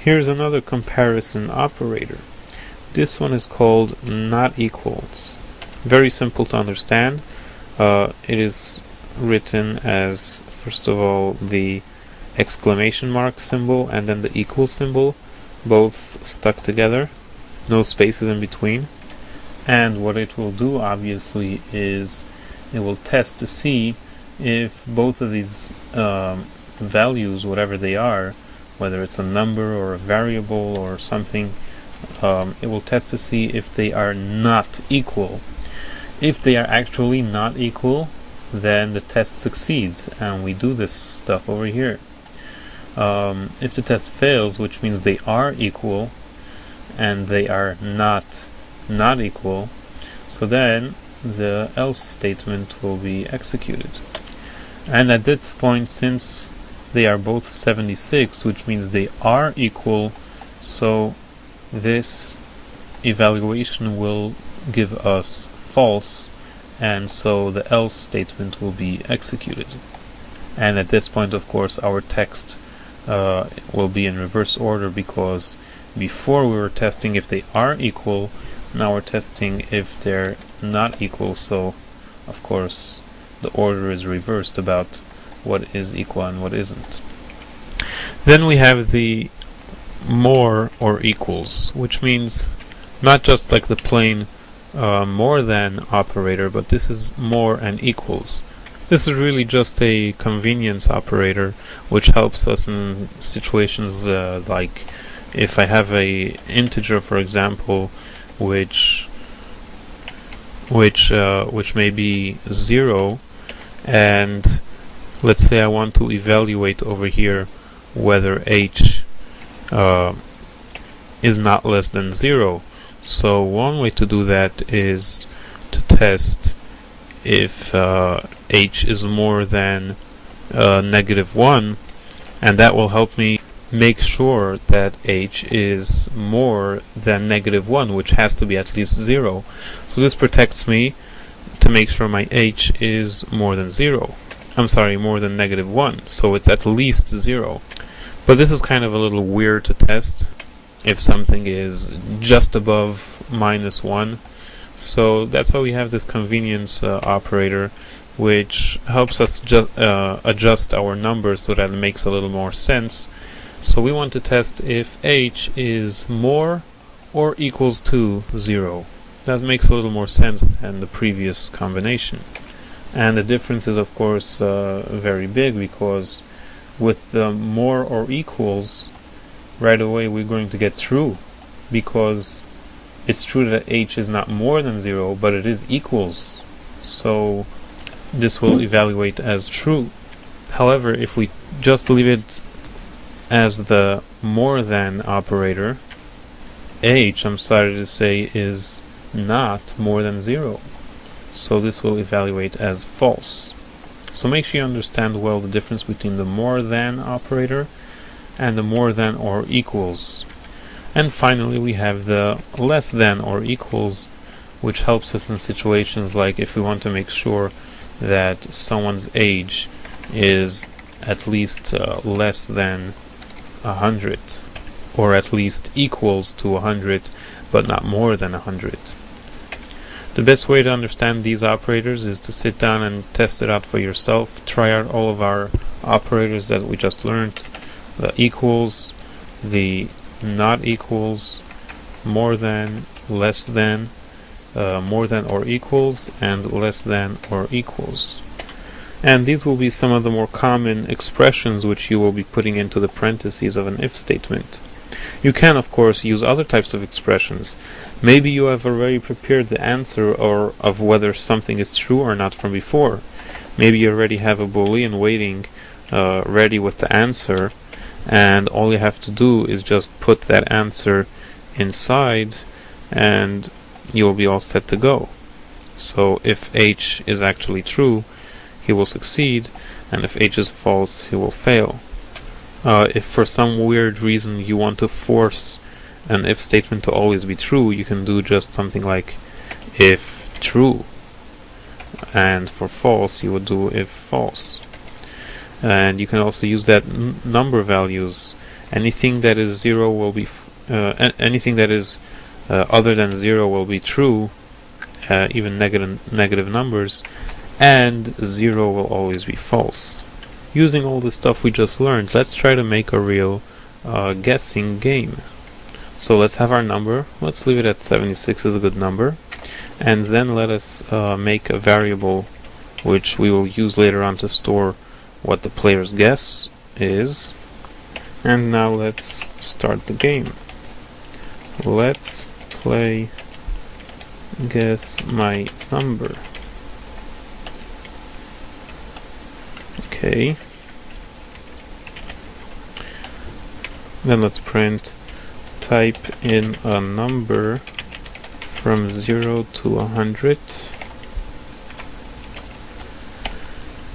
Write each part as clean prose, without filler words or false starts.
Here's another comparison operator. This one is called not equals. Very simple to understand. It is written as, first of all, the exclamation mark symbol and then the equal symbol, both stuck together, no spaces in between. And what it will do, obviously, is it will test to see if both of these values, whatever they are, whether it's a number or a variable or something, it will test to see if they are not equal. If they are actually not equal, then the test succeeds, and we do this stuff over here. If the test fails, which means they are equal and they are not equal, so then the else statement will be executed. And at this point, since they are both 76, which means they are equal, so this evaluation will give us false, and so the else statement will be executed. And at this point, of course, our text will be in reverse order, because before we were testing if they are equal, now we're testing if they're not equal, so of course the order is reversed about what is equal and what isn't. Then we have the more or equals, which means not just like the plain more than operator, but this is more and equals. This is really just a convenience operator which helps us in situations like if I have a integer, for example, which may be 0, and let's say I want to evaluate over here whether h is not less than 0. So one way to do that is to test if h is more than -1, and that will help me make sure that h is more than -1, which has to be at least 0. So this protects me to make sure my h is more than 0. I'm sorry, more than -1, so it's at least 0. But this is kind of a little weird to test if something is just above -1. So that's why we have this convenience operator, which helps us adjust our numbers so that it makes a little more sense. So we want to test if h is more or equals to 0. That makes a little more sense than the previous combination. And the difference is, of course, very big, because with the more or equals, right away we're going to get true, because it's true that h is not more than 0, but it is equals. So this will evaluate as true. However, if we just leave it as the more than operator, h, I'm sorry to say, is not more than 0. So this will evaluate as false. So make sure you understand well the difference between the more than operator and the more than or equals. And finally we have the less than or equals, which helps us in situations like if we want to make sure that someone's age is at least less than 100, or at least equals to 100 but not more than 100. The best way to understand these operators is to sit down and test it out for yourself. Try out all of our operators that we just learned: the equals, the not equals, more than, less than, more than or equals, and less than or equals. And these will be some of the more common expressions which you will be putting into the parentheses of an if statement. You can, of course, use other types of expressions. Maybe you have already prepared the answer or of whether something is true or not from before. Maybe you already have a Boolean waiting ready with the answer, and all you have to do is just put that answer inside and you'll be all set to go. So if h is actually true, he will succeed, and if h is false, he will fail. If for some weird reason you want to force an if statement to always be true, you can do just something like if true, and for false you would do if false. And you can also use that number values Anything that is zero will be anything that is other than 0 will be true, even negative numbers, and 0 will always be false. Using all the stuff we just learned, let's try to make a real guessing game. So let's have our number. Let's leave it at 76 as a good number, and then let us make a variable which we will use later on to store what the player's guess is. And now let's start the game. Let's play guess my number. Okay. Then let's print type in a number from 0 to 100.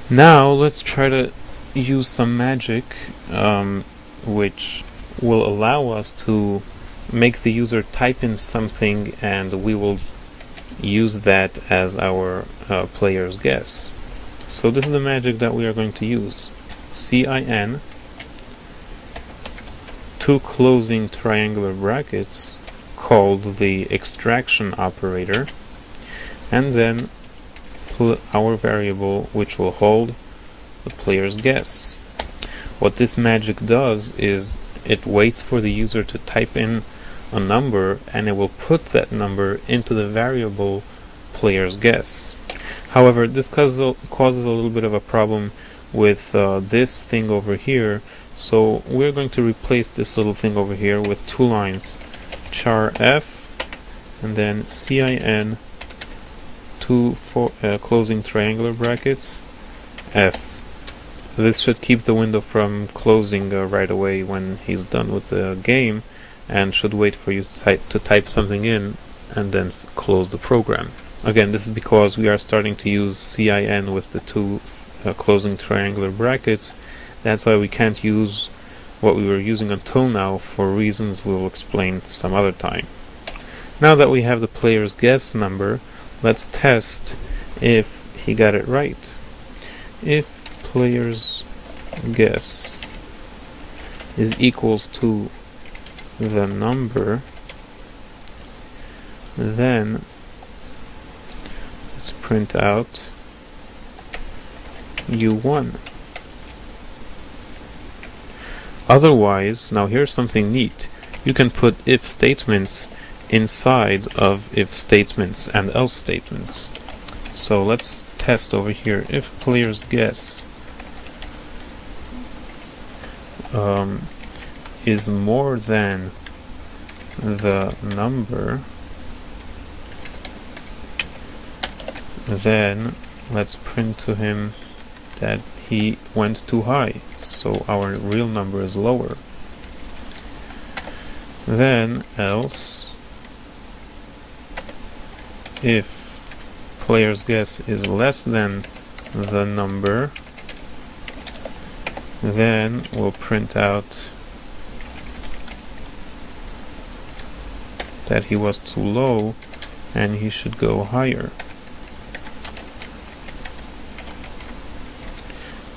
Now let's try to use some magic which will allow us to make the user type in something, and we will use that as our player's guess. So this is the magic that we are going to use. CIN, 2 closing triangular brackets called the extraction operator, and then our variable which will hold the player's guess. What this magic does is it waits for the user to type in a number, and it will put that number into the variable player's guess. However, this causes a little bit of a problem with this thing over here, so we're going to replace this little thing over here with 2 lines, char f, and then CIN, 2 closing triangular brackets, f. This should keep the window from closing right away when he's done with the game, and should wait for you to type something in and then close the program. Again, this is because we are starting to use CIN with the 2 closing triangular brackets. That's why we can't use what we were using until now, for reasons we will explain some other time. Now that we have the player's guess number, let's test if he got it right. If player's guess is equals to the number, then let's print out you won. Otherwise, now here's something neat. You can put if statements inside of if statements and else statements. So let's test over here. If player's guess is more than the number, then let's print to him that he went too high, so our real number is lower. Then else, if player's guess is less than the number, then we'll print out that he was too low and he should go higher.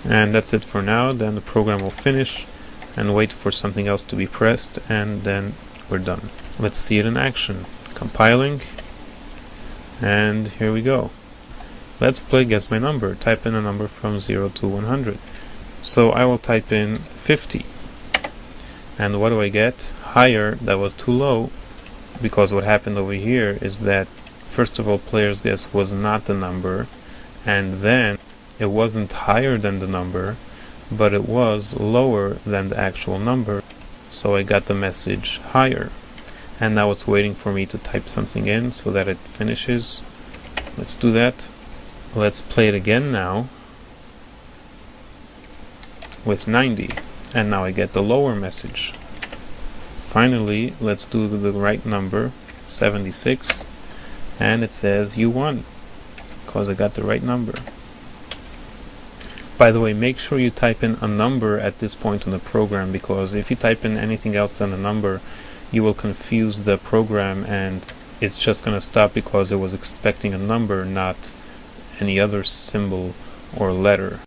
And that's it for now. Then the program will finish and wait for something else to be pressed, and then we're done. Let's see it in action. Compiling, and here we go. Let's play guess my number. Type in a number from 0 to 100. So I will type in 50. And what do I get? Higher. That was too low, because what happened over here is that first of all, player's guess was not the number, and then it wasn't higher than the number, but it was lower than the actual number, so I got the message higher. And now it's waiting for me to type something in so that it finishes. Let's do that. Let's play it again now with 90, and now I get the lower message. Finally, let's do the right number, 76, and it says you won, because I got the right number. By the way, make sure you type in a number at this point in the program, because if you type in anything else than a number, you will confuse the program and it's just going to stop because it was expecting a number, not any other symbol or letter.